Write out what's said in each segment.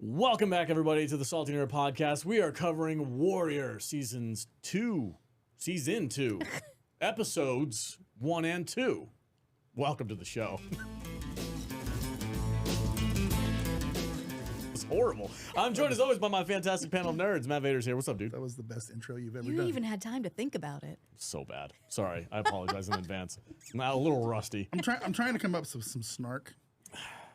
Welcome back, everybody, to the Salty Nerd Podcast. We are covering Warrior Season 2, Episodes 1 and 2. Welcome to the show. It's horrible. I'm joined, as always, by my fantastic panel of nerds. Matt Vader's here. What's up, dude? That was the best intro you've ever You done. even had time to think about it. So bad. Sorry. I apologize in advance. I'm a little rusty. I'm trying to come up with some snark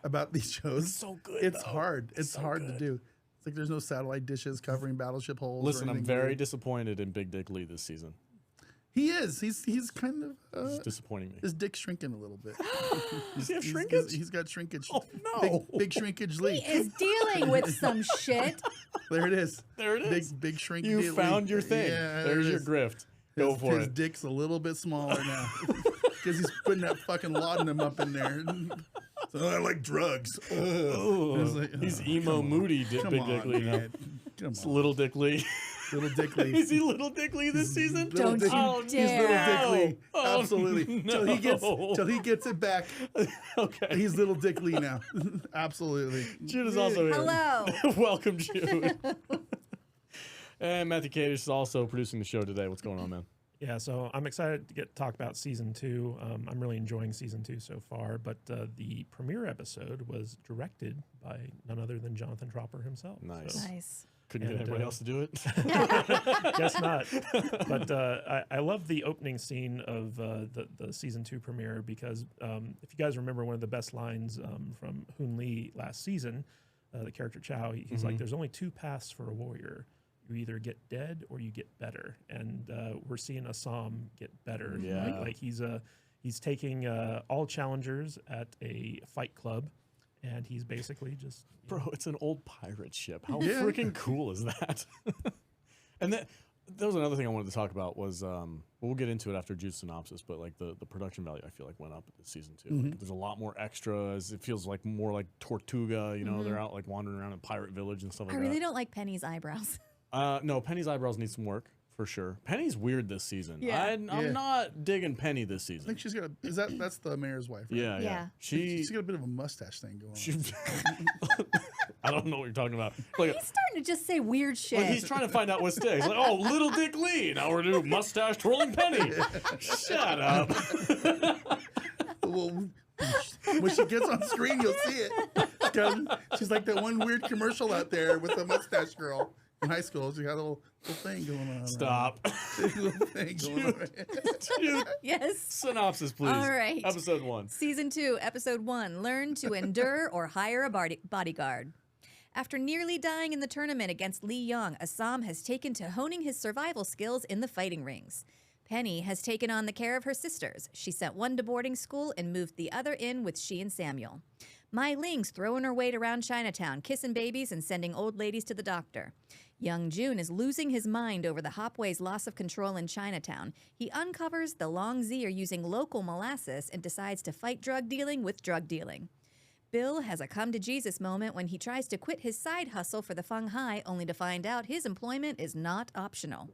about these shows. It's so good, It's though. hard. It's so hard good. to do. It's like there's no satellite dishes covering battleship holes. Listen, or I'm anything very weird. disappointed in Big Dick Lee this season. He is. He's kind of. It's disappointing me. His dick's shrinking a little bit. Does he have shrinkage? He's got shrinkage. Oh, no. Big shrinkage He leak. is dealing with some shit. There it is. There it is. Big shrinkage. You found your thing. Yeah, There's it your is. grift. Go for His it. dick's a little bit smaller now because he's putting that fucking laudanum up in there. So I like drugs. It's like, He's oh, emo come on. moody Big Come Dick on, Lee now. man. Come It's on. Little Dick Lee. Little Dick Lee. Is he Little Dick Lee this season? Little Don't Dick- you Oh, He's Little dare. Dick Lee. Oh, Absolutely. no. Till he gets it back. Okay. He's Little Dick Lee now. Absolutely. Jude is also here. Hello. Welcome, Jude. And Matthew Kadish is also producing the show today. What's going on, man? Yeah, so I'm excited to talk about season 2. I'm really enjoying season 2 so far, but the premiere episode was directed by none other than Jonathan Tropper himself. Nice. So, Nice. Couldn't get And, anybody else to do it? guess not. But I love the opening scene of the season 2 premiere because if you guys remember one of the best lines from Hoon Lee last season, the character Chow, he's like, "There's only two paths for a warrior. You either get dead or you get better," and we're seeing a Sahm get better. Yeah. Like he's taking all challengers at a fight club, and he's basically just Bro, it's an old pirate ship. How Yeah. freaking cool is that? And that was another thing I wanted to talk about was, we'll get into it after Jude's synopsis, but like the production value I feel like went up this season too. Like, there's a lot more extras. It feels like more like Tortuga, you know, they're out like wandering around in Pirate Village and stuff like I that. really don't like Penny's eyebrows. No, Penny's eyebrows need some work for sure. Penny's weird this season. Yeah. I'm Yeah. not digging Penny this I season. think she's got that's the mayor's wife, right? Yeah, yeah. Yeah. She's got a bit of a mustache thing going on. She, I don't know what you're talking about. Like, He's starting to just say weird shit. like he's trying to find out what sticks. Like, oh, Little Dick Lee. Now we're doing mustache twirling Penny. Shut up. Well, when she gets on screen, you'll see it. 'Cause she's like that one weird commercial out there with the mustache girl in high school. She got a little thing going on. Stop. Little thing going on. Jude, Yes. synopsis, please. All right. Episode 1. Season 2, Episode 1, Learn to Endure or Hire a Bodyguard. After nearly dying in the tournament against Li Yong, Sahm has taken to honing his survival skills in the fighting rings. Penny has taken on the care of her sisters. She sent one to boarding school and moved the other in with she and Samuel. Mai Ling's throwing her weight around Chinatown, kissing babies and sending old ladies to the doctor. Young Jun is losing his mind over the Hopway's loss of control in Chinatown. He uncovers the Long Z are using local molasses and decides to fight drug dealing with drug dealing. Bill has a come-to-Jesus moment when he tries to quit his side hustle for the Feng Hai, only to find out his employment is not optional.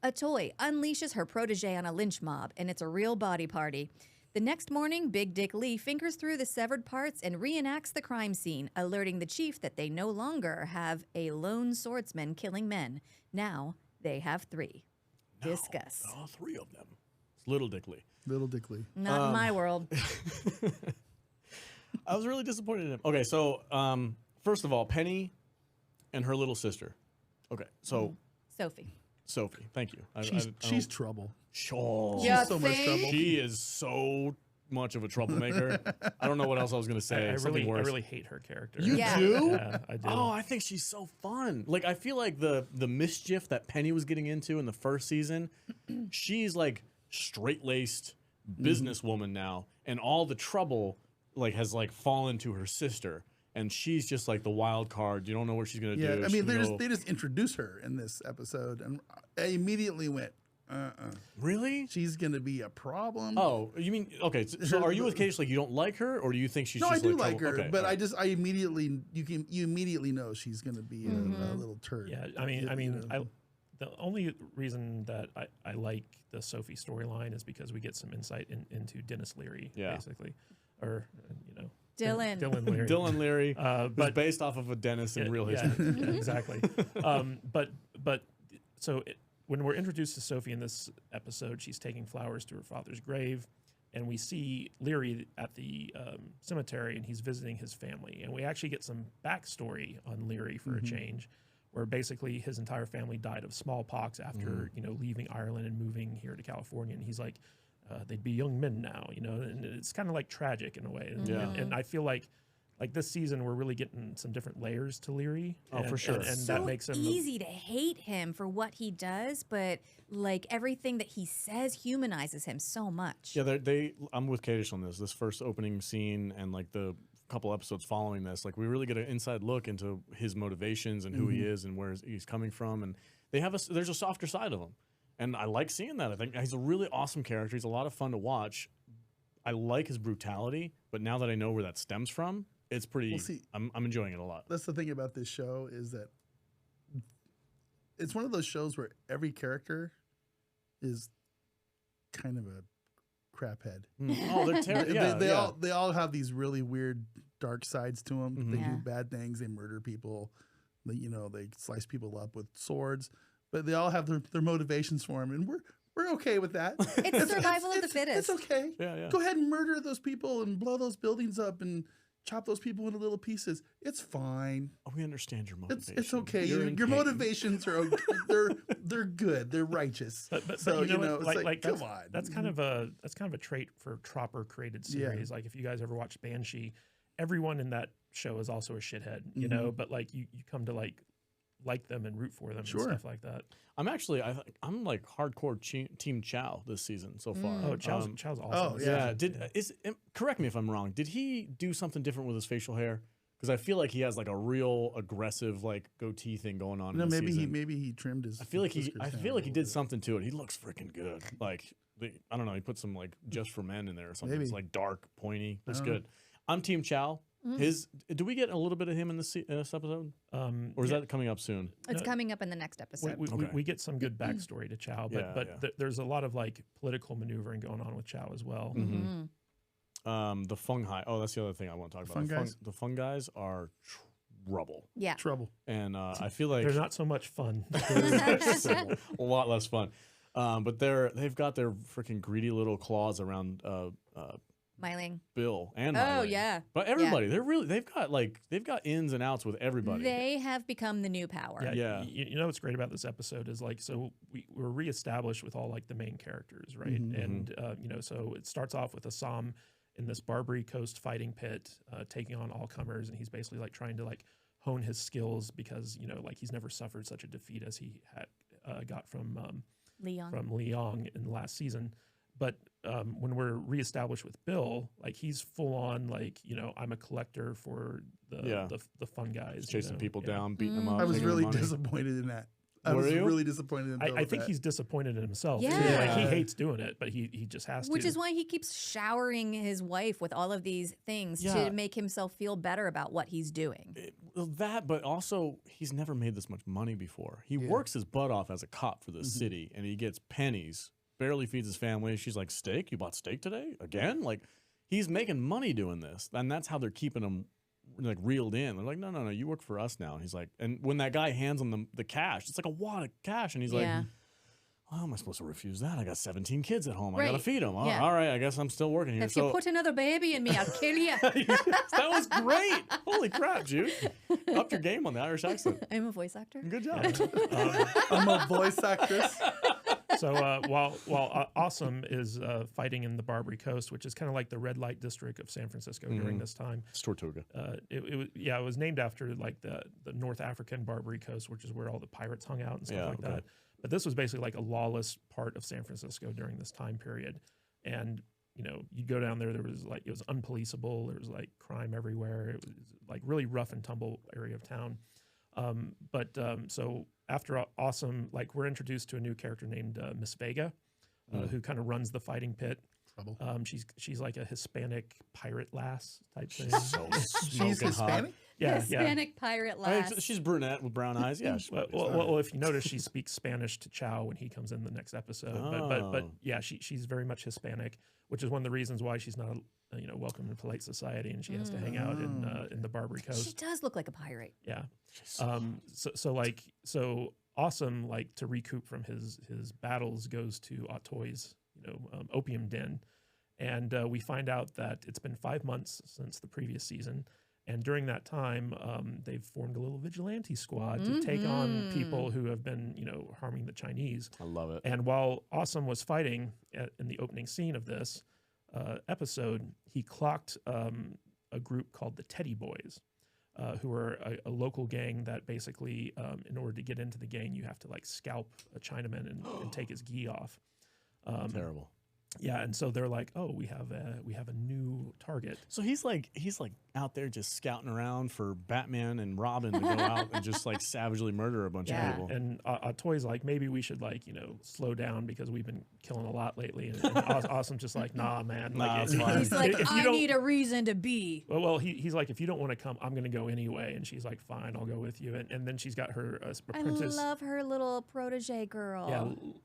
A toy unleashes her protege on a lynch mob, and it's a real body party. The next morning, Big Dick Lee fingers through the severed parts and reenacts the crime scene, alerting the chief that they no longer have a lone swordsman killing men. Now they have 3. Discuss. All 3 of them. It's Little Dick Lee. Little Dick Lee. Not in my world. I was really disappointed in him. Okay, so first of all, Penny and her little sister. Okay, so Sophie. Sophie, thank you. She's trouble. sure. Yeah, so much see? trouble. She is so much of a troublemaker. I don't know what else I was gonna say. I Something worse. really hate her character. You Yeah. do? Yeah, I do. Oh, I think she's so fun. Like, I feel like the mischief that Penny was getting into in the first season, she's like straight-laced businesswoman now, and all the trouble like has like fallen to her sister, and she's just like the wild card. You don't know what she's gonna Yeah, do. I She mean, can go- they just introduce her in this episode, and I immediately went, really. she's gonna be a problem. Oh, you mean okay? So are you with Kate? Like, you don't like her, or do you think she's? No, I just do like like her, trouble? Okay, but all right. I immediately you immediately know she's gonna be a little turd. Yeah, You know. the only reason that I like the Sophie storyline is because we get some insight into Dennis Leary, Yeah. basically, or Dylan Leary. Dylan Leary, But but based off of a dentist in real history. yeah, exactly. So when we're introduced to Sophie in this episode, she's taking flowers to her father's grave, and we see Leary at the cemetery, and he's visiting his family, and we actually get some backstory on Leary for a change, where basically his entire family died of smallpox after leaving Ireland and moving here to California, and he's like, they'd be young men now, and it's kind of like tragic in a way, and I feel like this season we're really getting some different layers to Leary. Oh, for sure. It's And so that makes him easy to hate him for what he does, but like everything that he says humanizes him so much. Yeah, I'm with Kadish on this. This first opening scene and like the couple episodes following this, like we really get an inside look into his motivations and who he is and where he's coming from. And there's a softer side of him, and I like seeing that. I think he's a really awesome character. He's a lot of fun to watch. I like his brutality, but now that I know where that stems from, it's pretty. Well, see, I'm enjoying it a lot. That's the thing about this show is that it's one of those shows where every character is kind of a craphead. Oh, they're terrible. They all have these really weird dark sides to them. They Yeah. do bad things. They murder people. They slice people up with swords. But they all have their motivations for them, and we're okay with that. It's survival of the fittest. It's okay. Yeah. Go ahead and murder those people and blow those buildings up and chop those people into little pieces. It's fine. Oh, we understand your motivation. It's okay. You're in Your pain. motivations are okay. they're good. They're righteous. But So, you know, it's what, like, that's, come on. that's kind of a trait for Tropper created series. Like if you guys ever watched Banshee, everyone in that show is also a shithead, you know. But like you come to like them and root for them and stuff like that. I'm actually I'm like hardcore Team Chow this season so far. Oh, Chow's awesome. Oh, Yeah. Correct me if I'm wrong. Did he do something different with his facial hair? Because I feel like he has like a real aggressive like goatee thing going on. No, in this maybe season. he trimmed his. I feel like whiskers down a he little did bit. something to it. He looks freaking good. Like I don't know. He put some like just for men in there or something. Maybe. It's like dark, pointy. Looks I don't good. I'm Team Chow. Do we get a little bit of him in this episode, or is that coming up soon? It's coming up in the next episode. We get some good backstory to Chow, but there's a lot of like political maneuvering going on with Chow as well. The fungi. Oh, that's the other thing I want to talk about. The fungi are trouble. Yeah. Trouble. And I feel like They're not so much fun. a lot less fun. But they've got their freaking greedy little claws around Myling. Bill and Oh, Myling. yeah. But everybody, they've got ins and outs with everybody. They have become the new power. Yeah. You know what's great about this episode is like, so we're reestablished with all like the main characters, right? And so it starts off with a Sahm in this Barbary Coast fighting pit, taking on all comers, and he's basically like trying to like hone his skills because like he's never suffered such a defeat as he had got from Leong in the last season. But when we're reestablished with Bill, like he's full on like I'm a collector for the fun guys, He's chasing people down, beating them up. I was taking really their money. disappointed in that. I Were was you? really disappointed in Bill I with think that. he's disappointed in himself. Yeah. Too. Like he Yeah. hates doing it, but he just has to. Which is why he keeps showering his wife with all of these things Yeah. to make himself feel better about what he's doing. That, but also he's never made this much money before. He works his butt off as a cop for this city, and he gets pennies. Barely feeds his family. She's like, steak? You bought steak today? Again? Like, he's making money doing this. And that's how they're keeping him, like, reeled in. They're like, no, you work for us now. And he's like, and when that guy hands him the cash, it's like a wad of cash. And he's like, how am I supposed to refuse that? I got 17 kids at home. I got to feed them. Yeah. All right, I guess I'm still working here. If you put another baby in me, I'll kill you. That was great. Holy crap, Jude. Upped your game on the Irish accent. I'm a voice actor. Good job. I'm a voice actress. So while Awesome is fighting in the Barbary Coast, which is kind of like the red light district of San Francisco during this time, It's Tortuga. it was named after like the North African Barbary Coast, which is where all the pirates hung out and stuff like that. But this was basically like a lawless part of San Francisco during this time period, and you go down there, was like it was unpoliceable. There was like crime everywhere. It was like really rough and tumble area of town. So after Awesome, like we're introduced to a new character named Miss Vega, who kind of runs the fighting pit. Trouble. She's like a Hispanic pirate lass type thing. So She's smoking hot. Hispanic? Hispanic pirate I mean, lass. she's brunette with brown eyes. Yeah. Well, if you notice, she speaks Spanish to Chow when he comes in the next episode. But yeah, she's very much Hispanic, which is one of the reasons why she's not welcome to polite society, and she has to hang out in the Barbary Coast. She does look like a pirate. Yeah. So Awesome, like, to recoup from his battles, goes to Atoy's opium den, and we find out that it's been 5 months since the previous season, and during that time they've formed a little vigilante squad to take on people who have been harming the Chinese. I love it. And while Awesome was fighting in the opening scene of this episode, he clocked a group called the Teddy Boys, who are a local gang that basically, in order to get into the gang, you have to like scalp a Chinaman and take his gi off. Terrible. Yeah, and so they're like, "Oh, we have a new target." So he's like out there just scouting around for Batman and Robin to go out and just like savagely murder a bunch of people. And Toy's like, maybe we should like slow down because we've been killing a lot lately. And Awesome's just like, nah, man. Nah, it's like, fine. He's like, I need a reason to be. Well, he's like, if you don't want to come, I'm going to go anyway. And she's like, fine, I'll go with you. And then she's got her apprentice. I love her little protege girl.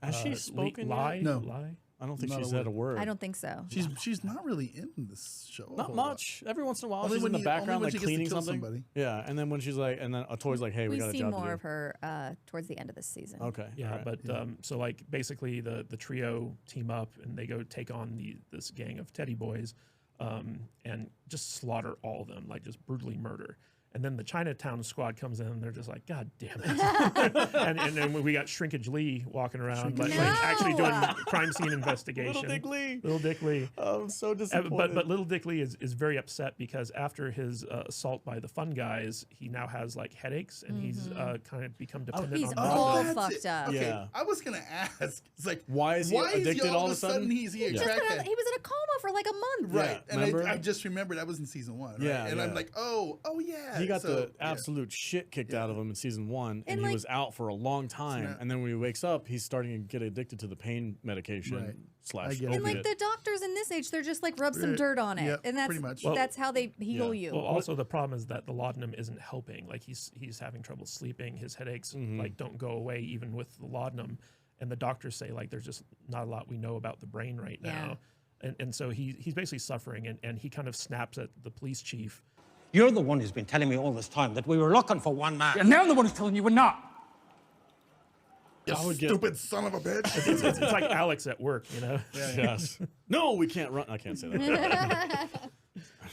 Yeah, Has she spoken yet? Lie? No. Lie? I don't think Not she a said word. a word. I don't think so. She's not really in this show. a Not whole much. Every once in a while, Only she's when in the you- background, only when like she gets to cleaning kill something. somebody. Yeah, and then when she's like, and then a toy's like, "Hey, we We got a see job more to do." of her towards the end of this season. Okay. Yeah, all right. but so like basically the trio team up and they go take on this gang of Teddy Boys, and just slaughter all of them, like just brutally murder. And then the Chinatown squad comes in and they're just like, God damn it. and then we got Shrinkage Lee walking around, like actually doing crime scene investigation. Little Dick Lee. Little Dick Lee. I'm so disappointed. But Little Dick Lee is very upset because after his assault by the fun guys, he now has like headaches and he's kind of become dependent He's on all Rhonda. fucked up. Okay, Yeah. I was gonna ask. It's like, Why is he addicted all all of a sudden? He He was crackhead. in a coma for like a month. Right, Yeah, and remember? I just remembered that was in season 1. Right? Yeah, and yeah. I'm like, oh yeah. He got So, the yeah. absolute shit kicked out of him in season 1, and he like- was out for a long time. not- And then when he wakes up, he's starting to get addicted to the pain medication Right. slash I get it. And like opiate. the doctors in this age, they're just like rub some Right. dirt on it, Yep, and that's pretty much. that's how they heal Yeah. you. Well, also the problem is that the laudanum isn't helping. Like he's having trouble sleeping. His headaches like don't go away even with the laudanum. And the doctors say like there's just not a lot we know about the brain right now. And so he's basically suffering. And he kind of snaps at the police chief. You're the one who's been telling me all this time that we were looking for one man. And now I'm the one who's telling you we're not. You I would get- stupid son of a bitch. It's like Alex at work, you know? Yes. No, we can't run. I can't say that.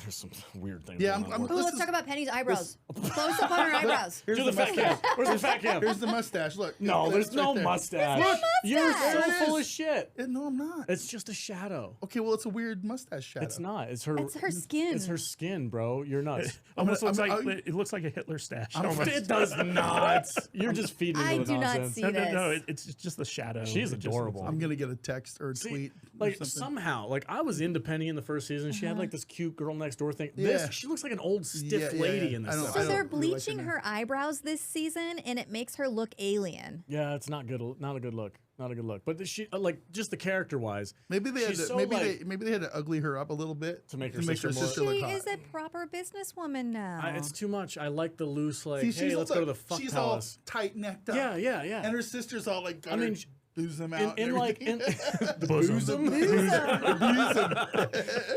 There's some weird things. Yeah, going on at I'm- work. Ooh, this let's is- talk about Penny's eyebrows. Close up on her eyebrows. Here's Do the fat mustache. cam. Where's the fat cam? Here's the mustache. Look. No, That's there's no right there. mustache. Look. You're mustache. so There it full is. of shit. No, I'm not. It's just a shadow. Okay, well, it's a weird mustache shadow. It's not. It's her. It's her skin. It's her skin, bro. You're nuts. Almost looks I'm- like it looks like a Hitler stash. I'm- almost. It does not. You're just feeding I into the do not nonsense. see No, this. it's just the shadow. She's It just adorable. looks I'm gonna get a text or a See, tweet. like or something. somehow, like I was into Penny in the first season. She had like this cute girl next door thing. Yeah. This, she looks like an old stiff lady in this. I don't- stuff. So I they're don't really like bleaching her. her eyebrows this season, and it makes her look alien. Yeah, it's not good. Not a good look. Not a good look. But she, like, just the character wise, Maybe they had she's to, so, maybe like- they had to ugly her up a little bit To make her sister more- look She hot. is a proper businesswoman now. it's too much. I like the loose, like, See, hey, she's let's also- go to the fuck she's palace. all tight necked up. Yeah, yeah, yeah. And her sister's all like, got I mean, her boozum out. in and like in everything. the Bosom.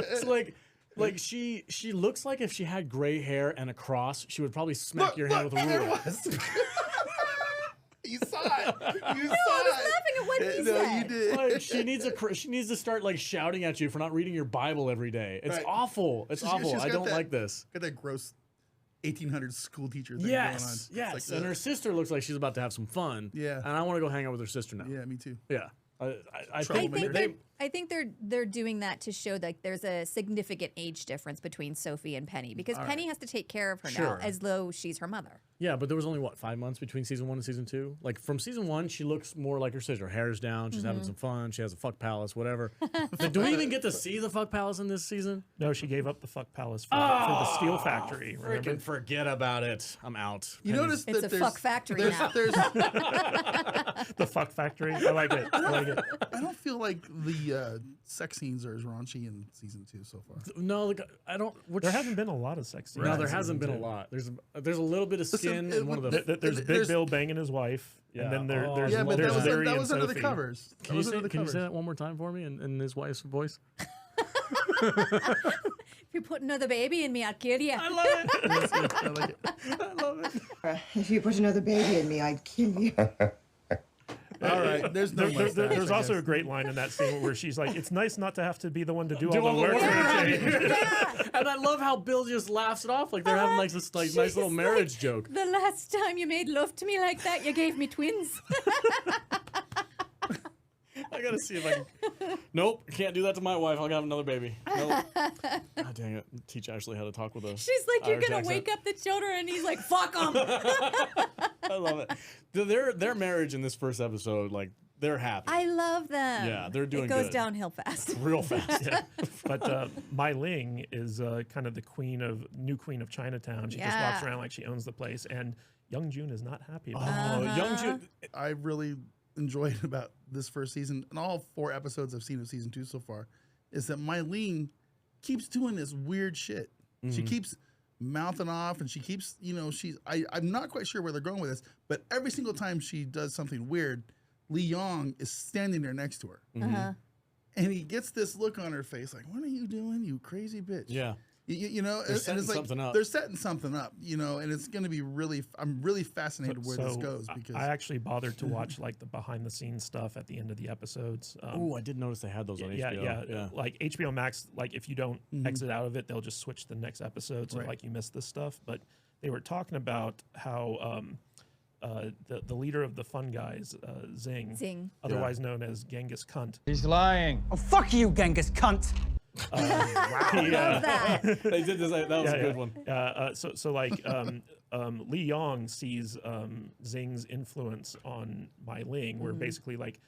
it's like she looks like if she had gray hair and a cross, she would probably smack your hand with a and there ruler. was. You saw it. You saw I was it. laughing at what he No, said. you did. Like she needs to start like shouting at you for not reading your Bible every day. It's Right. awful. It's awful. she's I got don't that- like this. Got that gross 1800s school teacher thing Yes, going on. It's yes. like, and ugh. her sister looks like she's about to have some fun. Yeah. And I want to go hang out with her sister now. Yeah, me too. Yeah. I I think think they, I think they're doing that to show that there's a significant age difference between Sophie and Penny because Penny has to take care of her Sure. now as though she's her mother. yeah, but there was only what 5 months between season 1 and season 2. Like from season 1, she looks more like her sister. Hair's down. She's having some fun. She has a fuck palace, whatever. But do we even get to see the fuck palace in this season? No, she gave up the fuck palace for the steel factory. Remember? Freaking forget about it. I'm out. You Penny's- notice It's that a fuck factory now. There's The fuck factory. I like it. I like it. I don't feel like the sex scenes are as raunchy in season 2 so far. no, like I don't. Which, There haven't been a lot of sex scenes. no, in there hasn't season been a 2. lot. There's a little bit of skin in one of the. There's Big There's- Bill banging his wife, Yeah. and then Oh. there's Yeah, but there's that Larry was and under the Sophie. covers. That Can you was say under the can you covers. say that one more time for me in his wife's voice? If you put another baby in me, I'd kill you. I love it. I like it. I love it. If you put another baby in me, I'd kill you. All right, there's no There's also a great line in that scene where she's like, "It's nice not to have to be the one to do all all the the work." work. for a change." And I love how Bill just laughs it off like they're having like this like nice little She's marriage like, joke. The last time you made love to me like that, you gave me twins. I gotta see if I can. Nope, can't do that to my wife. I'll have another baby. Nope. God dang it. Teach Ashley how to talk with us. She's like, you're Irish gonna accent. wake up the children, and he's like, fuck them. I love it. Their marriage in this first episode, like they're happy. I love them. Yeah, they're doing It goes good. downhill fast. Real fast. Yeah. But Mai Ling is kind of the new queen of Chinatown. She just walks Yeah. around like she owns the place, and Young Jun is not happy about it. Oh, Young Jun. I really enjoyed about this first season, and all 4 episodes I've seen of season 2 so far, is that Mylene keeps doing this weird shit. She keeps mouthing off, and she keeps, I'm not quite sure where they're going with this, but every single time she does something weird, Lee Yong is standing there next to her. Uh-huh. And he gets this look on her face like, what are you doing, you crazy bitch? Yeah. You know, They're setting it's like something up. they're setting something up, and it's going to be I'm really fascinated where this goes because I actually bothered to watch like the behind the scenes stuff at the end of the episodes. Oh, I did notice they had those on yeah, HBO. yeah, like HBO Max, like if you don't exit out of it, they'll just switch to the next episode, so Right. like you miss this stuff. But they were talking about how the leader of the Fun Guys, Zing. otherwise known as Genghis Cunt. He's lying. Oh, fuck you, Genghis cunt. I love that. They did this. That was a good one. So like Lee Yong sees Zing's influence on Mai Ling, where basically like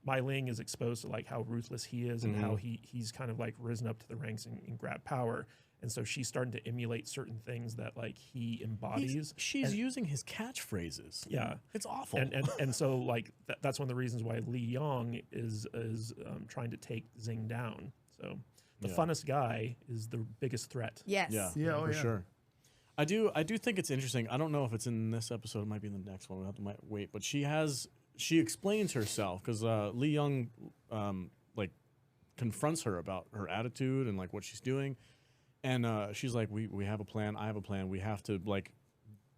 Mai Ling is exposed to like how ruthless he is and how he's kind of like risen up to the ranks and grabbed power. And so she's starting to emulate certain things that like he embodies. She's using his catchphrases. Yeah. It's awful. And so like that's one of the reasons why Lee Yong is trying to take Zing down. So the funnest guy is the biggest threat. Yes. Yeah, oh, for yeah. sure. I do think it's interesting. I don't know if it's in this episode. It might be in the next one. We'll have to wait. But she explains herself because Lee Young like confronts her about her attitude and like what she's doing, and she's like, we have a plan. I have a plan. We have to like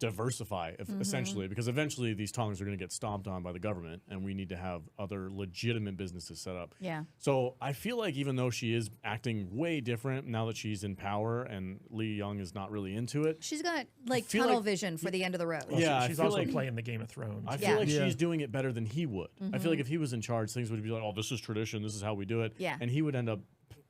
diversify essentially because eventually these tongs are going to get stomped on by the government, and we need to have other legitimate businesses set up. Yeah. So I feel like even though she is acting way different now that she's in power and Lee Young is not really into it, She's got like feel tunnel like- vision for the end of the road. Yeah, I She's feel also like- playing the Game of Thrones. I feel Yeah. like Yeah. she's doing it better than he would. I feel like if he was in charge, things would be like, oh, this is tradition. This is how we do it. Yeah. And he would end up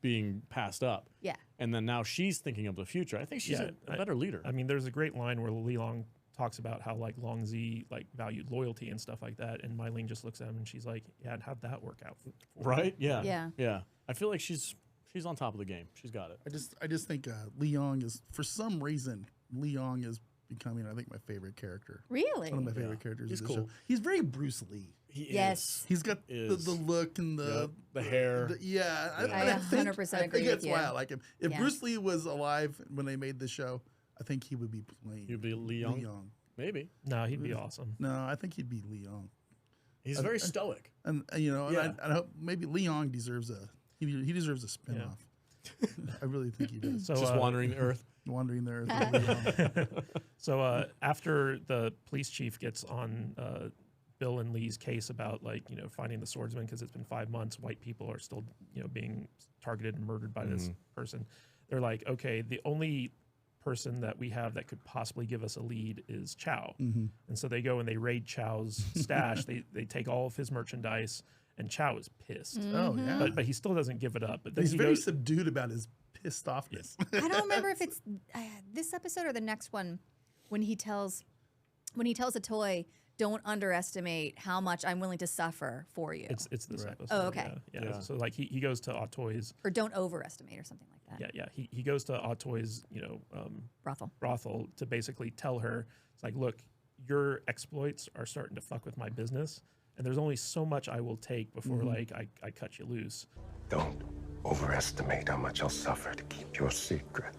being passed up. Yeah. And then now she's thinking of the future. I think she's Yeah, a better leader. I mean, there's a great line where Li Long talks about how like Long Zi like valued loyalty and stuff like that, and Mai Ling just looks at him and she's like, "Yeah, and how'd that work out?" right? Yeah. Yeah. Yeah. I feel like she's on top of the game. She's got it. I just think Lee Yong is, for some reason, Lee Yong is becoming, I think, my favorite character. Really? One of my favorite characters He's of the cool. show. He's very Bruce Lee. He Yes. He's got the Is. look and The hair. yeah. I think 100% I agree think with that's you. why I like him. If Yeah. Bruce Lee was alive when they made the show, I think he would be playing You'd be Lee Young? Maybe. No, he'd be awesome. No, I think heuld be Lee Young. He's very stoic. And Yeah. and I hope maybe Lee Young deserves he deserves a spinoff. I really think he does. So Just wandering the earth. Wandering there. Lee Yong. So after the police chief gets on Bill and Lee's case about like finding the swordsman because it's been 5 months, white people are still being targeted and murdered by this person. They're like, okay, the only person that we have that could possibly give us a lead is Chow, and so they go and they raid Chow's stash. They take all of his merchandise, and Chow is pissed. Oh yeah. But he still doesn't give it up. But then He's he very goes, subdued about his pissed offness. I don't remember if it's this episode or the next one when he tells a toy, "Don't underestimate how much I'm willing to suffer for you," it's this episode. Oh, okay. Yeah. So like he goes to Autoy's. or "Don't overestimate" or something like that. Yeah. He goes to Autoy's Brothel. brothel to basically tell her, it's like, look, your exploits are starting to fuck with my business, and there's only so much I will take before like I cut you loose. Don't overestimate how much I'll suffer to keep your secret.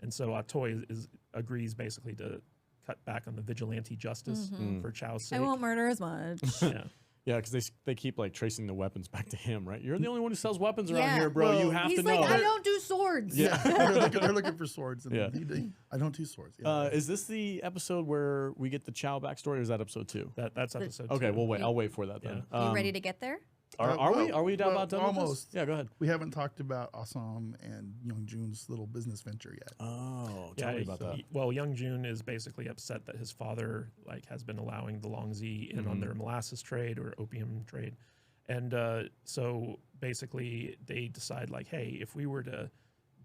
And so Autoy agrees basically to cut back on the vigilante justice for Chow's sake. I won't murder as much. Yeah. Yeah, because they keep like tracing the weapons back to him, right? You're the only one who sells weapons around Yeah. here, bro. Well, you have He's to like, know. I don't do swords. Yeah. they're looking for swords. And Yeah. I don't do swords. Yeah. Is this the episode where we get the Chow backstory, or is that episode 2? That's episode Okay, 2. well wait. I'll wait for that then. You ready to get there? Are we? Are we well, about done with this? almost. Yeah, go ahead. We haven't talked about Assam and Youngjoon's little business venture yet. Oh, tell me about that. Well, Young Jun is basically upset that his father has been allowing the Longzi in on their molasses trade or opium trade, and so basically they decide like, hey, if we were to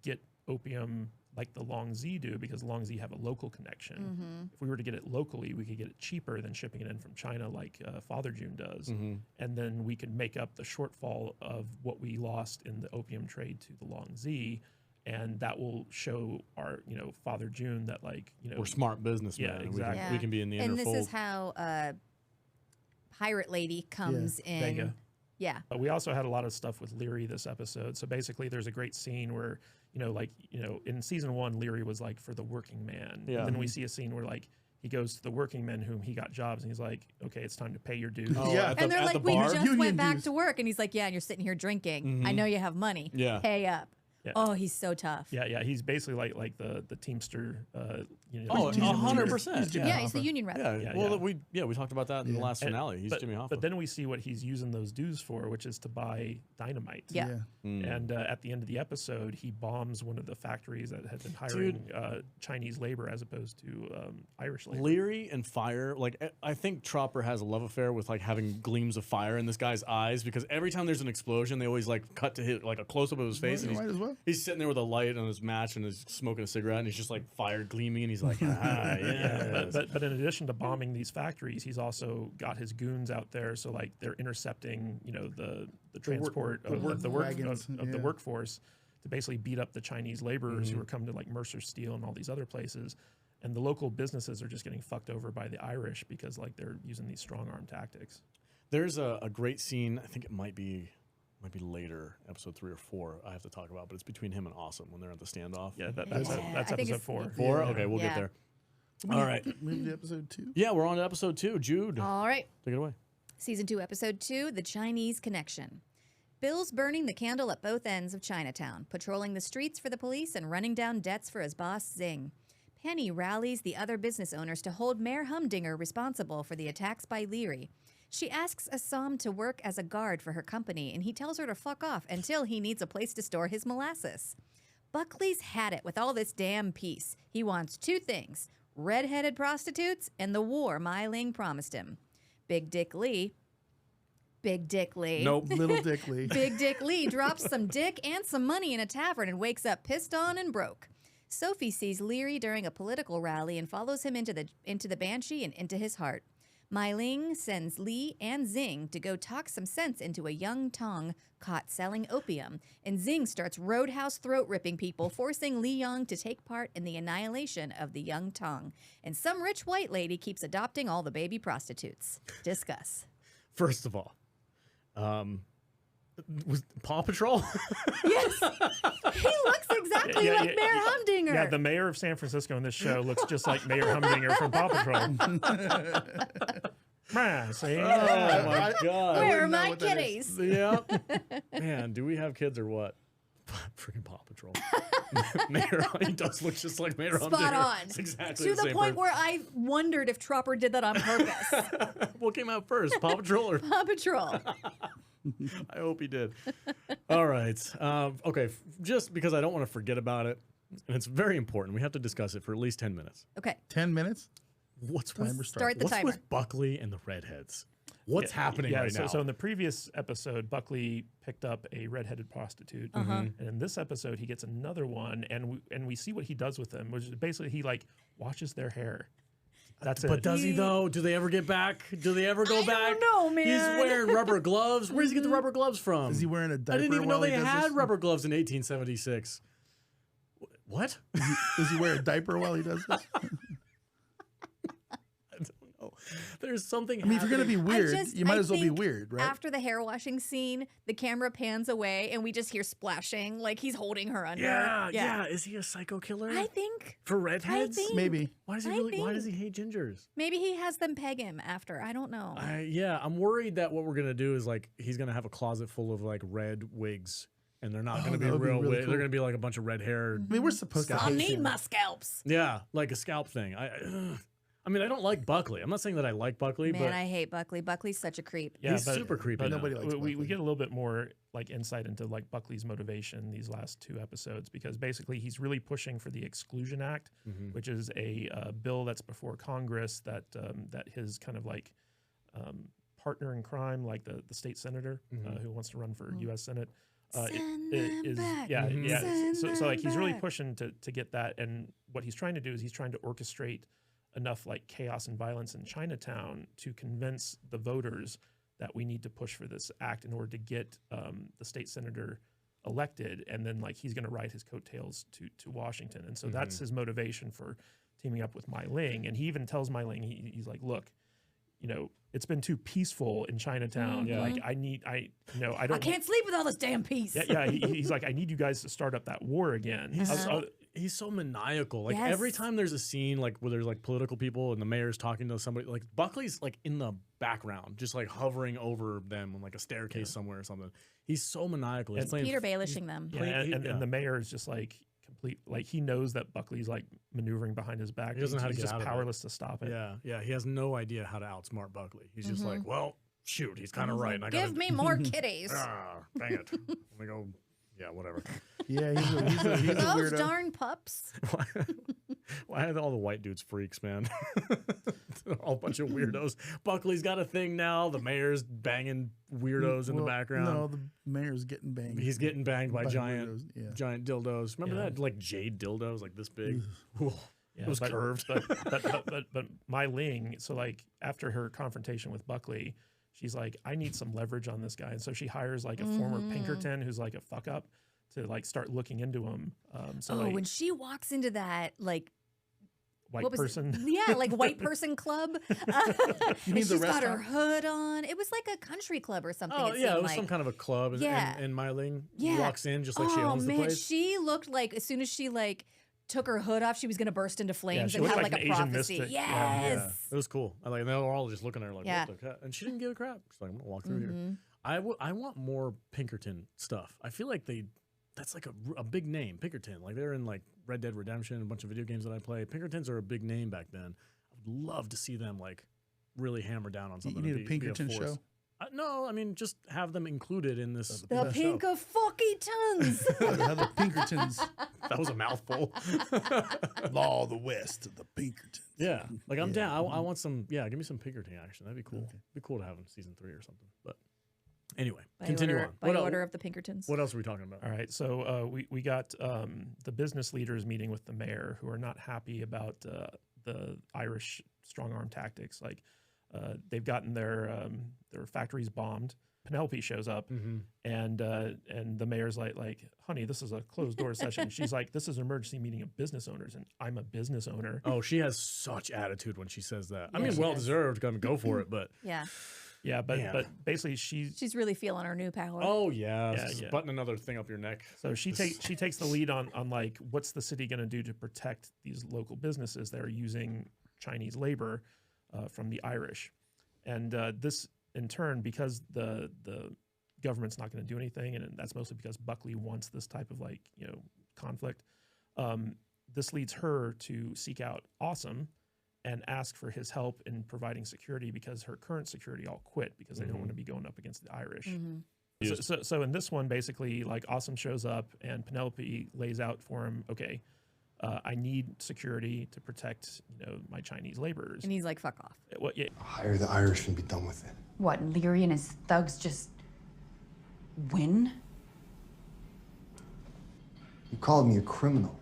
get opium like the Longzi do, because Longzi have a local connection. If we were to get it locally, we could get it cheaper than shipping it in from China like Father June does. And then we could make up the shortfall of what we lost in the opium trade to the Longzi. And that will show our, Father June that We're smart businessmen. Yeah, and exactly. We can be in the inner And this fold. is how Pirate Lady comes in. Vega. Yeah. But we also had a lot of stuff with Leary this episode. So basically, there's a great scene where, in season 1, Leary was like for the working man. Yeah. And then we see a scene where he goes to the working men whom he got jobs, and he's like, okay, it's time to pay your dues. Oh, Yeah. at the, And they're at like, the we bar? just Union went back dues. to work. And he's like, yeah, and you're sitting here drinking. I know you have money. Yeah. Pay up. Yeah. Oh, he's so tough. Yeah. He's basically like the Teamster. Oh, Jimmy 100%. Yeah, he's the union rep. Yeah. Well, we talked about that in the last finale. He's Jimmy Hoffa. But then we see what he's using those dues for, which is to buy dynamite. Yeah. And at the end of the episode, he bombs one of the factories that had been hiring Chinese labor as opposed to Irish labor. Leary and fire, I think Tropper has a love affair with having gleams of fire in this guy's eyes, because every time there's an explosion, they always cut to hit a close up of his face, and might as well. he's sitting there with a light on his match and is smoking a cigarette, and he's just fire gleaming, and he's like, yeah. But in addition to bombing these factories, he's also got his goons out there. So they're intercepting, the transport of the workforce to basically beat up the Chinese laborers who are coming to Mercer Steel and all these other places. And the local businesses are just getting fucked over by the Irish because they're using these strong arm tactics. There's a great scene. I think it might be later, episode 3 or 4. I have to talk about, but it's between him and Awesome when they're at the standoff. Yeah, that's I think episode it's 4. 4. Okay, we'll get there. All right. Move to episode 2. Yeah, we're on to episode 2. Jude, All right. take it away. Season 2, Episode 2, The Chinese Connection. Bill's burning the candle at both ends of Chinatown, patrolling the streets for the police and running down debts for his boss, Zing. Penny rallies the other business owners to hold Mayor Humdinger responsible for the attacks by Leary. She asks Assam to work as a guard for her company, and he tells her to fuck off until he needs a place to store his molasses. Buckley's had it with all this damn peace. He wants 2 things, red-headed prostitutes and the war Mai Ling promised him. Big Dick Lee. Nope. Little Dick Lee. Big Dick Lee drops some dick and some money in a tavern and wakes up pissed on and broke. Sophie sees Leary during a political rally and follows him into the Banshee and into his heart. Mai Ling sends Lee and Zing to go talk some sense into a young Tong caught selling opium, and Zing starts roadhouse throat-ripping people, forcing Li Yong to take part in the annihilation of the young Tong. And some rich white lady keeps adopting all the baby prostitutes. Discuss. First of all, was Paw Patrol? Yes, he looks exactly Yeah, like Mayor Humdinger. Yeah, the mayor of San Francisco in this show looks just like Mayor Humdinger from Paw Patrol. See? Oh my god. Where are wouldn't know my what that kitties? Yeah. Man, do we have kids or what? Freaking Paw Patrol. Mayor, he does look just like Mayor Spot Humdinger. on. It's exactly To the the same point person. where I wondered if Tropper did that on purpose. What came out first, Paw Patrol or? Paw Patrol. I hope he did. All right. Okay, just because I don't want to forget about it, and it's very important, we have to discuss it for at least 10 minutes. Okay, 10 minutes? What's Timer with, start. start the what's timer. with Buckley and the redheads? What's happening right now? So in the previous episode, Buckley picked up a redheaded prostitute, and in this episode, he gets another one, and we see what he does with them, which is basically he washes their hair. That's But it. does he though? Do they ever get back? Do they ever go back? don't know, man. He's wearing rubber gloves. Where does he get the rubber gloves from? Is he wearing a diaper? I didn't even know while he they does had this? rubber gloves in 1876. What? Does he wear a diaper while he does this? I don't know. there's something. I mean, if you're gonna be weird, you might as well be think weird, right? After the hair washing scene, the camera pans away and we just hear splashing, like he's holding her under. Yeah. Is he a psycho killer? I think For redheads? think- Maybe. Why does he I really? Why think- does he hate gingers? maybe he has them peg him after. I don't know. I'm worried that what we're gonna do is like he's gonna have a closet full of like red wigs, and they're not gonna be that would be real really wigs. cool. They're gonna be like a bunch of red hair. I mean, we're supposed to I hate need him. my scalps. Yeah, like a scalp thing. I mean, I don't like Buckley. I'm not saying that I like Buckley, Man, but I hate Buckley. Buckley's such a creep. Yeah, He's super creepy But now. Nobody likes we Buckley. get a little bit more like insight into like Buckley's motivation these last 2 episodes because basically he's really pushing for the Exclusion Act, which is a bill that's before Congress that that his kind of like partner in crime, like the state senator who wants to run for U.S. Senate. Send them back. Yeah, yeah. Send So like them he's really back. pushing to get that, and what he's trying to do is he's trying to orchestrate enough like chaos and violence in Chinatown to convince the voters that we need to push for this act in order to get the state senator elected, and then like he's going to ride his coattails to Washington, and so that's his motivation for teaming up with Mai Ling. And he even tells Mai Ling, he's like, look, you know, it's been too peaceful in Chinatown. Like I don't. I can't sleep with all this damn peace. Yeah. He's like, I need you guys to start up that war again. he's so maniacal. Like Yes. every time there's a scene like where there's like political people and the mayor's talking to somebody, like Buckley's like in the background, just like hovering over them on like a staircase somewhere or something. He's so maniacal. He's playing Peter Baelishing them. Yeah, and the mayor is just like complete, like he knows that Buckley's like maneuvering behind his back. He doesn't know how to he's get just out of it. powerless to stop it. Yeah. He has no idea how to outsmart Buckley. He's just like, well, shoot, he's kind of right. And I Give gotta, me more kitties. dang it. Let me go. Yeah, whatever. Yeah, he's a Those weirdo. darn pups. Why are all the white dudes freaks, man? They're all a bunch of weirdos. Buckley's got a thing now. The mayor's banging weirdos in the Well, background. No, the mayor's getting banged. He's getting banged by giant, weirdos, yeah. giant dildos. Remember Yeah. that? Like jade dildos, like this big. Ooh, Yeah, it was but, curved. But Mai Ling, so like after her confrontation with Buckley, she's like, I need some leverage on this guy, and so she hires like a former Pinkerton who's like a fuck up to like start looking into him. So like When she walks into that, like, white what was person. Yeah, like white person club. mean And the she's got her restaurant? hood on. It was like a country club or something. Oh it yeah, seemed it was like. some kind of a club, and, Yeah. and Mai Ling Yeah. walks in just like she owns man, the place. she looked like as soon as she like took her hood off, she was gonna burst into flames she and looked have like like a an Asian prophecy. mystic. Yes. Yeah, it was cool. I like they were all just looking at her like, Yeah. what the crap? And she didn't give a crap. She's like, I'm gonna walk through here. I want more Pinkerton stuff. I feel like that's like a big name, Pinkerton. Like they're in like Red Dead Redemption, a bunch of video games that I play. Pinkertons are a big name back then. I would love to see them like really hammer down on something. need and a be Pinkerton force. show? No, I mean just have them included in this. The this pink show. of fucky tons. How the Pinkertons, That was a mouthful. law of the West, the Pinkertons. Yeah, like I'm down. I want some. Yeah, give me some Pinkerton action. That'd be cool. Be cool to have in season 3 or something. But anyway, continue on. By order of the Pinkertons. What else are we talking about? All right, so we got the business leaders meeting with the mayor who are not happy about the Irish strong arm tactics. Like they've gotten their factories bombed. Penelope shows up, and the mayor's like, honey, this is a closed door session. She's like, this is an emergency meeting of business owners, and I'm a business owner. Oh, she has such attitude when she says that. I Yeah, mean, she well does. deserved. Gonna go for it, but Yeah. Yeah, but Man. but basically she's She's really feeling her new power. oh yeah, Yeah, just yeah. button another thing up your neck. so she takes the lead on like what's the city going to do to protect these local businesses that are using Chinese labor from the Irish, and this in turn, because the government's not going to do anything, and that's mostly because Buckley wants this type of like conflict. This leads her to seek out Awesome and ask for his help in providing security because her current security all quit because they don't want to be going up against the Irish. So in this one, basically, like Awesome shows up and Penelope lays out for him, okay, I need security to protect, my Chinese laborers. And he's like, fuck off. Well, yeah, Hire the Irish and be done with it. What, Leary and his thugs just win? You called me a criminal.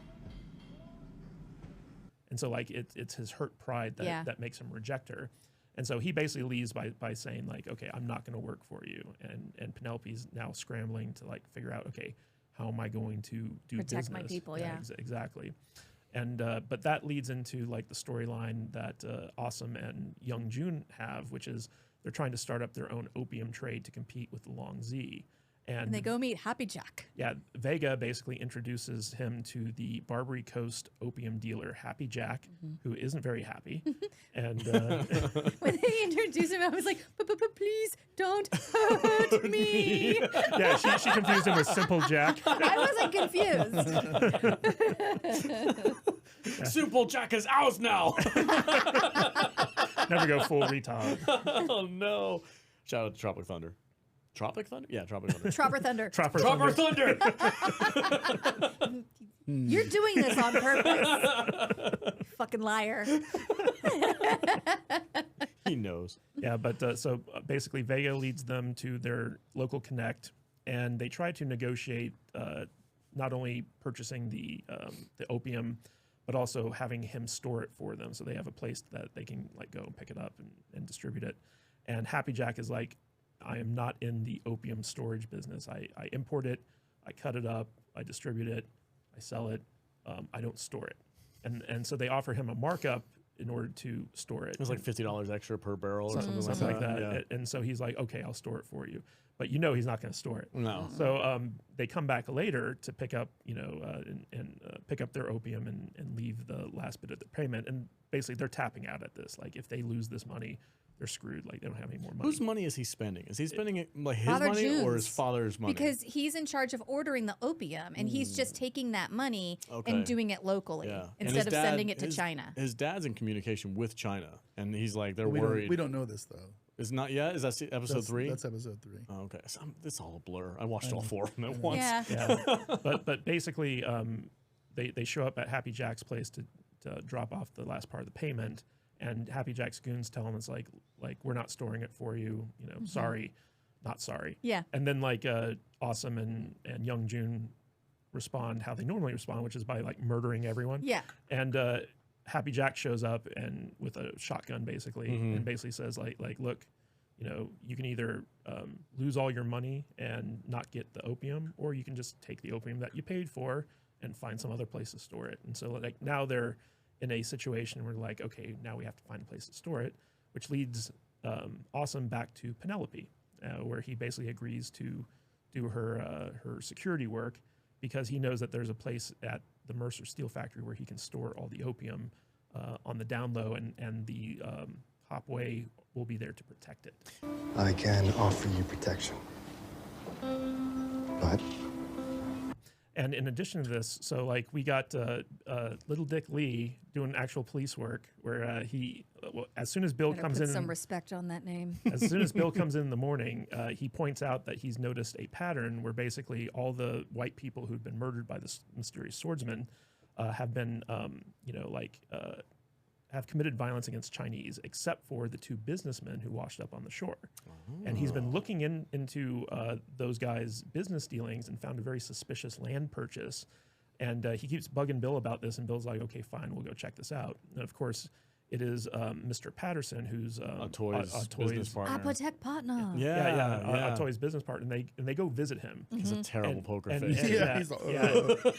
and so like it's his hurt pride that, Yeah. that makes him reject her. And so he basically leaves by saying like, okay, I'm not going to work for you. And Penelope's now scrambling to like figure out, okay, how am I going to do Protect my business? people, yeah. Exactly. And but that leads into like the storyline that Awesome and Young Jun have, which is they're trying to start up their own opium trade to compete with the Long Z. And they go meet Happy Jack. Yeah, Vega basically introduces him to the Barbary Coast opium dealer, Happy Jack, who isn't very happy. And When they introduced him, I was like, please don't hurt me. yeah, she confused him with Simple Jack. I wasn't confused. Simple Jack is ours now. Never go full retard. Oh no! Shout out to Tropic Thunder. Tropic Thunder? Yeah, Tropic Thunder. Tropper Thunder. Tropper Tropic Thunder. Thunder. You're doing this on purpose. Fucking liar. He knows. Yeah, but so basically Vega leads them to their local connect, and they try to negotiate not only purchasing the opium, but also having him store it for them, so they have a place that they can like go and pick it up and distribute it. And Happy Jack is like, I am not in the opium storage business. I import it, I cut it up, I distribute it, I sell it. I don't store it. And so they offer him a markup in order to store it. It was like $50 extra per barrel or something like that. Yeah. And so he's like, okay, I'll store it for you. But you know he's not going to store it. No. So they come back later to pick up, and pick up their opium and leave the last bit of the payment. And basically they're tapping out at this. Like if they lose this money, they're screwed. Like they don't have any more money. Whose money is he spending? Is he spending it like his Father money June's. or his father's money? Because he's in charge of ordering the opium, and he's just taking that money and doing it locally yeah. And instead his of sending it to his- China. His dad's in communication with China, and he's like, they're We worried. don't know this though. Is not yet? Is that episode 3? That's episode 3. Oh, okay. So it's all a blur. I watched all 4 of them at once. Yeah. Yeah. but basically they show up at Happy Jack's place to drop off the last part of the payment. And Happy Jack's goons tell him it's like we're not storing it for you, sorry, not sorry. Yeah. And then like Awesome and Young Jun respond how they normally respond, which is by like murdering everyone. Yeah. And Happy Jack shows up and with a shotgun basically, and basically says like look, you can either lose all your money and not get the opium, or you can just take the opium that you paid for and find some other place to store it. And so like now they're in a situation where like, okay, now we have to find a place to store it, which leads Awesome back to Penelope, where he basically agrees to do her security work because he knows that there's a place at the Mercer Steel Factory where he can store all the opium on the down low, and the Hopway will be there to protect it. I can offer you protection. But And in addition to this, so like we got Little Dick Lee doing actual police work, where as soon as Bill Better comes put in, some respect on that name. as soon as Bill comes in the morning, he points out that he's noticed a pattern where basically all the white people who've been murdered by this mysterious swordsman have been, have committed violence against Chinese, except for the 2 businessmen who washed up on the shore. And he's been looking into those guys' business dealings and found a very suspicious land purchase. And he keeps bugging Bill about this, and Bill's like, okay, fine, we'll go check this out. And of course, it is Mr. Patterson, who's A Toys business partner. Apotek partner. Yeah. a Toys business partner. And they go visit him. He's a terrible poker face. He's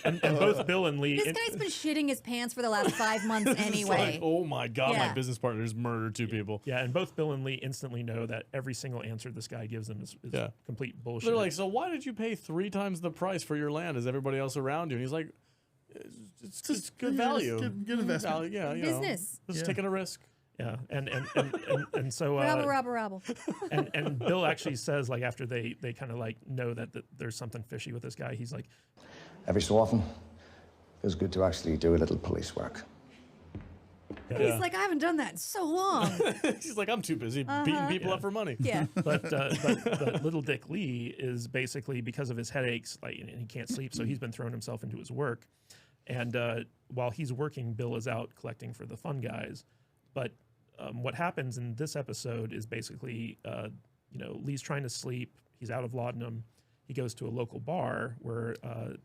And both Bill and Lee. This guy's been shitting his pants for the last 5 months It's anyway. like, oh my God, my Yeah. business partner just murdered 2 people. Yeah, and both Bill and Lee instantly know that every single answer this guy gives them is complete bullshit. They're like, so why did you pay 3 times the price for your land as everybody else around you? And he's like, it's good value. Good investment. Value, yeah, Business. Just taking a risk. yeah, and so Rabble. and Bill actually says like after they kind of like know that there's something fishy with this guy, he's like, every so often, feels good to actually do a little police work. He's like, I haven't done that in so long. He's like, I'm too busy beating people up for money. Yeah. but Little Dick Lee is basically because of his headaches, like, and he can't sleep, so he's been throwing himself into his work. And while he's working, Bill is out collecting for the fun guys. But what happens in this episode is basically, Lee's trying to sleep. He's out of laudanum. He goes to a local bar where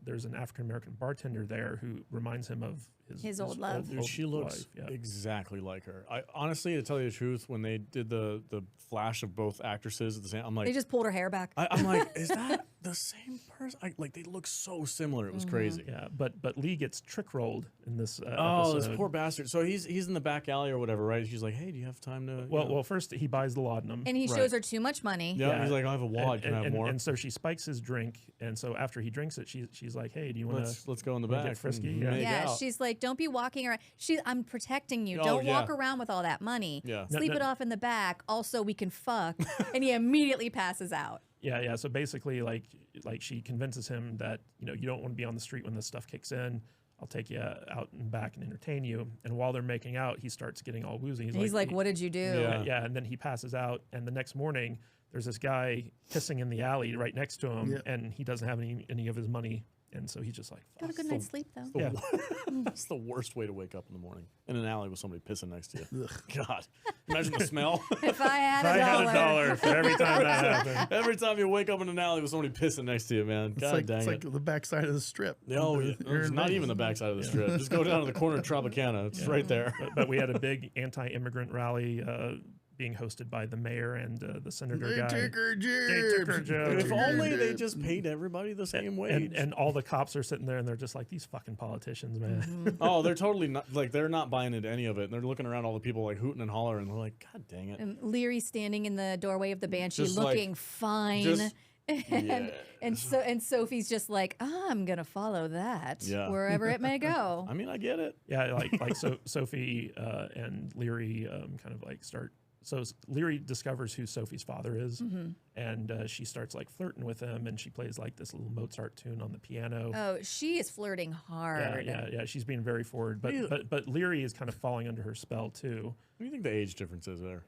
there's an African-American bartender there who reminds him of his old love. Dude, she looks wife. Yeah. exactly like her. I honestly, to tell you the truth, when they did the flash of both actresses at the same, I'm like, They just pulled her hair back. I'm like, is that the same person. Like they look so similar. It was crazy. Yeah, but Lee gets trick rolled in this Oh, episode. this poor bastard. So he's in the back alley or whatever, right? She's like, hey, do you have time to? Well, first he buys the laudanum. And he shows her too much money. Yeah, he's like, I have a wad. Can I have more? And so she spikes his drink, and so after he drinks it, she's like, hey, do you want to let's go in the back? get frisky? and Yeah. make Yeah, out. she's like, don't be walking around. I'm protecting you. Oh, Don't walk yeah. around with all that money. Yeah. Sleep it off in the back. Also, we can fuck. And he immediately passes out. Yeah. So basically, like she convinces him that you don't want to be on the street when this stuff kicks in. I'll take you out and back and entertain you. And while they're making out, he starts getting all woozy. He's like, what did you do? Yeah. And then he passes out. And the next morning, there's this guy pissing in the alley right next to him, and he doesn't have any of his money. And so he's just like, Got a good night's sleep, though. yeah. That's the worst way to wake up in the morning. In an alley with somebody pissing next to you. God. Imagine the smell. If I had I a had dollar. a dollar for every time that happened. Every time you wake up in an alley with somebody pissing next to you, man. God dang it's it. like the backside of the strip. Oh, yeah. It's not even the backside of the strip. Just go down to the corner of Tropicana. It's right there. But we had a big anti-immigrant rally being hosted by the mayor and the senator They guy. took her They took her jibs. jibs. If only they just paid everybody the same wage. And all the cops are sitting there and they're just like, these fucking politicians, man. Oh, they're totally not, like, they're not buying into any of it. And they're looking around all the people like hooting and hollering. And they're like, God dang it. And Leary standing in the doorway of the Banshee Just like- looking fine. just- and Sophie's just like, I'm going to follow that Yeah. wherever it may go. I mean, I get it. Yeah, so Sophie and Leary kind of like start. So Leary discovers who Sophie's father is, and she starts like flirting with him, and she plays like this little Mozart tune on the piano. Oh, she is flirting hard. Yeah. She's being very forward, but Leary is kind of falling under her spell too. What do you think the age difference is there?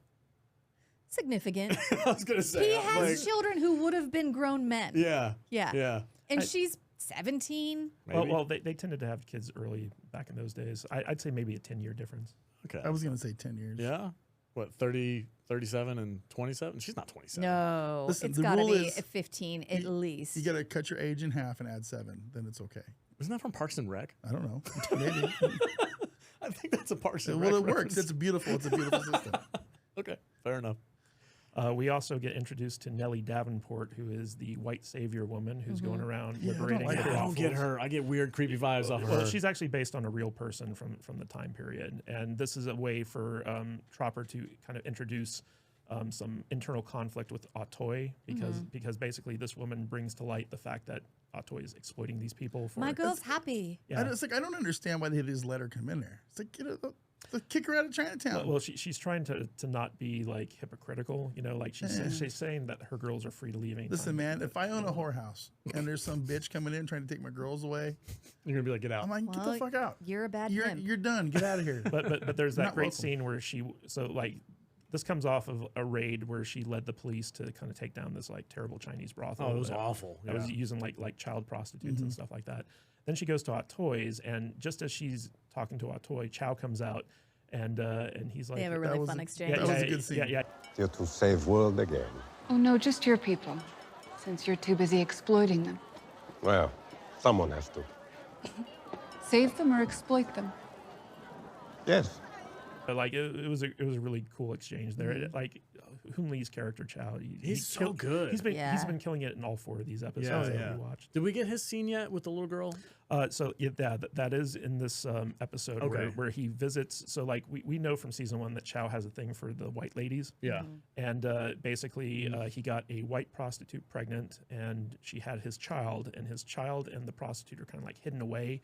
Significant. I was going to say. He has children who would have been grown men. Yeah. Yeah. Yeah. And she's 17. Maybe. Well, they tended to have kids early back in those days. I'd say maybe a 10-year difference. Okay. I was going to say 10 years. Yeah. What, 30, 37, and 27? She's not 27. No, Listen, it's the got to rule be is 15 at least. You got to cut your age in half and add 7. Then it's okay. Isn't that from Parks and Rec? I don't know. Maybe. I think that's a Parks and Rec. Well, it reference. works. It's beautiful. It's a beautiful system. Okay. Fair enough. We also get introduced to Nellie Davenport, who is the white savior woman who's going around Yeah, I don't liberating like the her. I don't get brothels. her. I get weird, creepy vibes off of Well, her. she's actually based on a real person from the time period, and this is a way for Tropper to kind of introduce some internal conflict with Autoy because basically this woman brings to light the fact that Autoy is exploiting these people for My girl's happy. Yeah. I don't understand why they just let her come in there. It's like, kick her out of Chinatown. Well, she's trying to not be like hypocritical, like she's saying that her girls are free to leave anytime. Listen, man, if I own a whorehouse and there's some bitch coming in trying to take my girls away, You're going to be like, get out. I'm like, get Well, the fuck out. You're a bad You're pimp. done. Get out of here. But there's that Not great welcome. scene where this comes off of a raid where she led the police to kind of take down this like terrible Chinese brothel. Oh, it was that- awful. That was using like child prostitutes and stuff like that. Then she goes to Autoy's, and just as she's talking to Autoy, Chow comes out, and he's like, They have a That really was fun a- exchange. that was a good scene. Yeah. You're to save world again. Oh, no, just your people, since you're too busy exploiting them. Well, someone has to. Save them or exploit them. Yes. But like it was a really cool exchange there. Like Hoon Lee's character Chow, He's so good. He's been Yeah. killing it in all 4 of these episodes that we watched. Did we get his scene yet with the little girl? So yeah, that is in this episode Okay. where he visits. So like we know from season 1 that Chow has a thing for the white ladies. Yeah. And basically he got a white prostitute pregnant, and she had his child, and the prostitute are kind of like hidden away.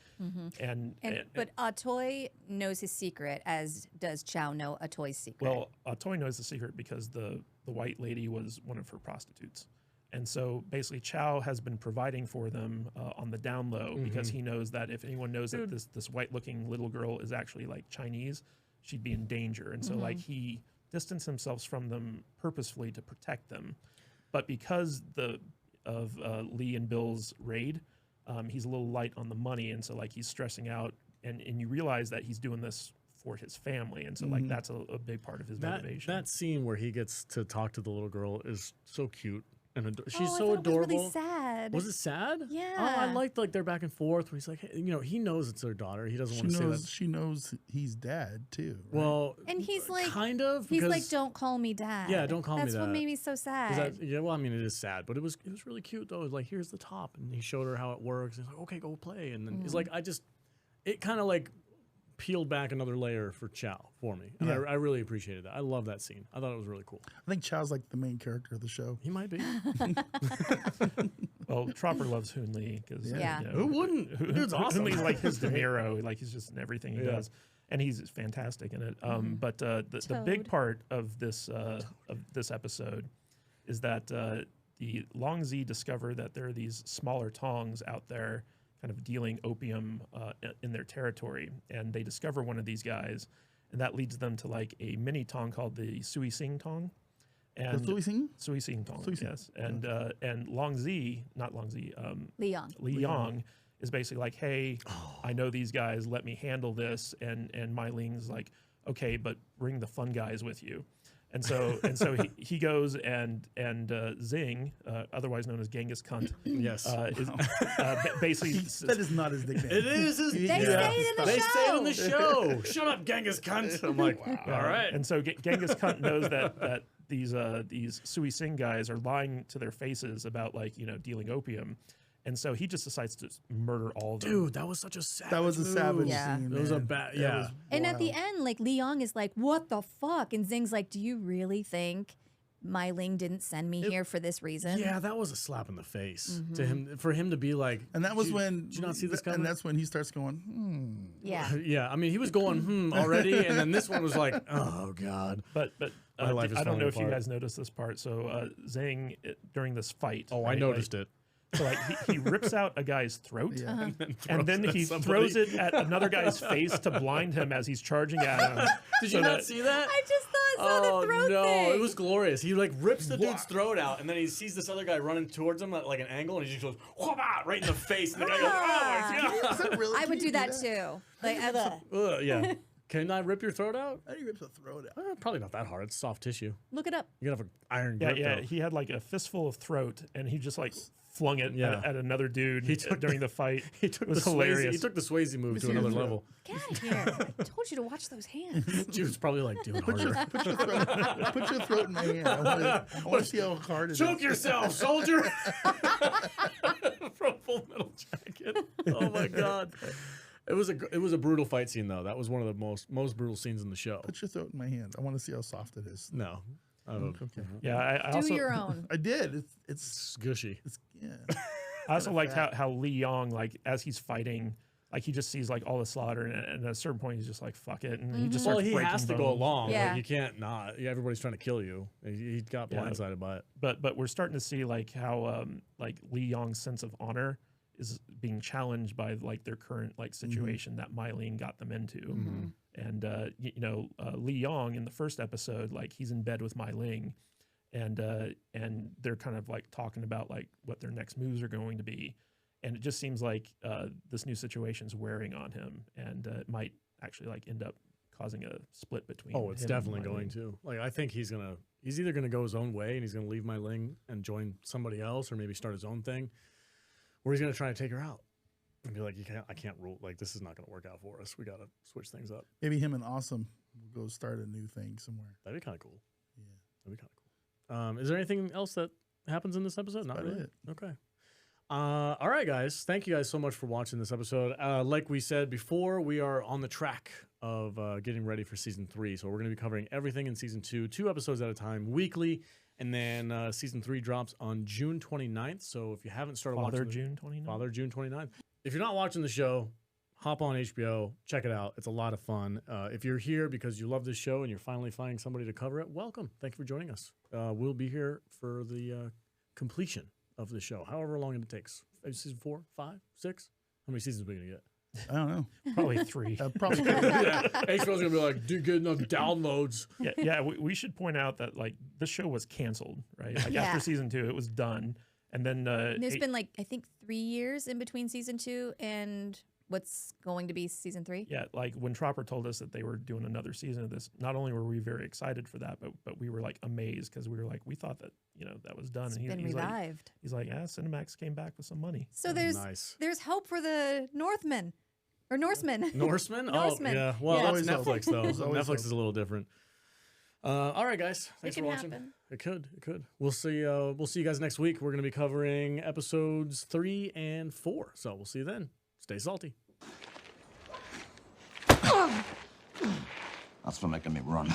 But Atoy knows his secret, as does Chow know Atoy's secret. Well, Toy knows the secret because the white lady was one of her prostitutes. And so basically Chow has been providing for them on the down low because he knows that if anyone knows that this white-looking little girl is actually like Chinese, she'd be in danger. And so like he distanced himself from them purposefully to protect them. But because of Lee and Bill's raid, he's a little light on the money. And so like he's stressing out, and you realize that he's doing this for his family. And so like that's a big part of his motivation. That scene where he gets to talk to the little girl is so cute. and she's Oh, I so thought adorable. It was really sad. Was it sad? Yeah. Oh, I liked like their back and forth where he's like, hey, you know, he knows it's their daughter. He doesn't want to say that. She knows he's dad too. Right? Well, And he's like, kind of. He's like, because- don't call me dad. Yeah, don't call me That's what that. made me so 'cause sad. yeah, well, I mean, it is sad, but it was really cute though. It was like, here's the top, and he showed her how it works. He's like, okay, go play, and then Mm. it's like, it kind of like peeled back another layer for Chow for me, and Yeah. I really appreciated that. I love that scene. I thought it was really cool. I think Chow's like the main character of the show. He might be. Well, Tropper loves Hoon Lee because Yeah. Who wouldn't? Dude's awesome. Hoon Lee's like his De Niro, like he's just in everything he Yeah. does, and he's fantastic in it. But the big Toad. part of this episode is that the Long Z discover that there are these smaller tongs out there, kind of dealing opium in their territory, and they discover one of these guys, and that leads them to like a mini tong called the Sui Sing tong. And Sui Sing? Sui Sing tong, Sui Sing. yes. And Long Z, not Long Z, Leon. Li Yong is basically like, hey, I know these guys, let me handle this. And Mai Ling's like, okay, but bring the fun guys with you. And so he goes and Zing, other's known as Genghis Cunt, Yes. is basically That is not his nickname. It is. They say it in the They show. say it in the show. Shut up, Genghis cunt. I'm like, all right. And so Genghis Cunt knows that these Sui Sing guys are lying to their faces about like, you know, dealing opium. And so he just decides to murder all of them. Dude, that was such a savage That was a move. savage Yeah. scene. It was a man. bad. That Yeah. was And at the wild. end, like Leon is like, "What the fuck?" And Zing's like, "Do you really think Mai Ling didn't send me here for this reason?" Yeah, that was a slap in the face to him. For him to be like, And that was "Did- when. Did you not see this coming?" And that's when he starts going, Yeah. Yeah, I mean, he was going already, and then this one was like, oh god. But My life is I don't know falling if you apart. guys noticed this part. So Zing, during this fight. Oh, I right, noticed like, it. So like he rips out a guy's throat, Yeah. and then he throws it at another guy's face to blind him as he's charging at him. Did you not see that? I just saw the throat no, thing. it was glorious. He like rips the dude's throat out, and then he sees this other guy running towards him at like an angle, and he just goes "Whoop-ah," right in the face, and the guy goes, "Oh my god!" Is that really? I Can would you do that too. Like, Yeah. Can I rip your throat out? How do you rip the throat out? Probably not that hard. It's soft tissue. look it up. You gotta have an iron Yeah, grip. yeah. though. He had like a fistful of throat, and he just like flung it Yeah. at another dude during the fight. He took It was the hilarious. Swayze, he took the Swayze move to see your another throat. level. Get out of here! I told you to watch those hands. Dude's probably like, do it harder. Put your throat in my hand. I want to see how hard it is. Choke yourself, soldier! From Full Metal Jacket. Oh my god. It was a brutal fight scene though. That was one of the most brutal scenes in the show. Put your throat in my hand. I want to see how soft it is. No. Okay. Yeah, I Do also your own. I did. It's It's gushy. yeah. I also liked how Li Yong, like as he's fighting, like he just sees like all the slaughter, and at a certain point he's just like fuck it, and he just Well, starts he breaking has to go bones. along. Yeah. Like, you can't not. Yeah, everybody's trying to kill you. He got Yeah. blindsided by it. But we're starting to see like how like Li Yong's sense of honor is being challenged by like their current like situation that Mai Ling got them into. And Li Yong in the first episode, like he's in bed with Mai Ling, and they're kind of like talking about like what their next moves are going to be, and it just seems like this new situation's wearing on him, and it might actually like end up causing a split between. Oh, it's him and definitely Mai going Ling. to. Like, I think he's either gonna go his own way and he's gonna leave Mai Ling and join somebody else, or maybe start his own thing, or he's gonna try to take her out and be like, I can't rule. Like, this is not gonna work out for us. We gotta switch things up. Maybe him and Awesome will go start a new thing somewhere. That'd be kind of cool. Yeah. That'd be kind of cool. Is there anything else that happens in this episode? Not about really. it. Okay. All right, guys. Thank you guys so much for watching this episode. Like we said before, we are on the track of getting ready for season 3. So we're going to be covering everything in season 2, 2 episodes at a time, weekly. And then season 3 drops on June 29th. So if you haven't started watching June 29th. Father June 29th. If you're not watching the show, hop on HBO, check it out. It's a lot of fun. If you're here because you love this show and you're finally finding somebody to cover it, welcome. Thank you for joining us. We'll be here for the completion of the show, however long it takes. Season 4, 5, 6? How many seasons are we going to get? I don't know. Probably 3. Probably. Yeah, HBO's going to be like, do get enough downloads. Yeah. We should point out that like this show was canceled, right? Like Yeah. after season 2, it was done, and then There's been like I think 3 years in between season 2 and what's going to be season 3? Yeah, like when Tropper told us that they were doing another season of this, not only were we very excited for that, but we were like amazed because we were like, we thought that that was done. It's and been he's revived. Like, Cinemax came back with some money. So Nice. there's hope for the Northmen or Norsemen. Norsemen? Norsemen. Oh, yeah. Well, Yeah. that's Netflix, though. There's always Netflix hope. is a little different. All right, guys. Thanks for can watching. happen. It could. We'll see you guys next week. We're going to be covering episodes 3 and 4. So we'll see you then. Stay salty. That's for making me run.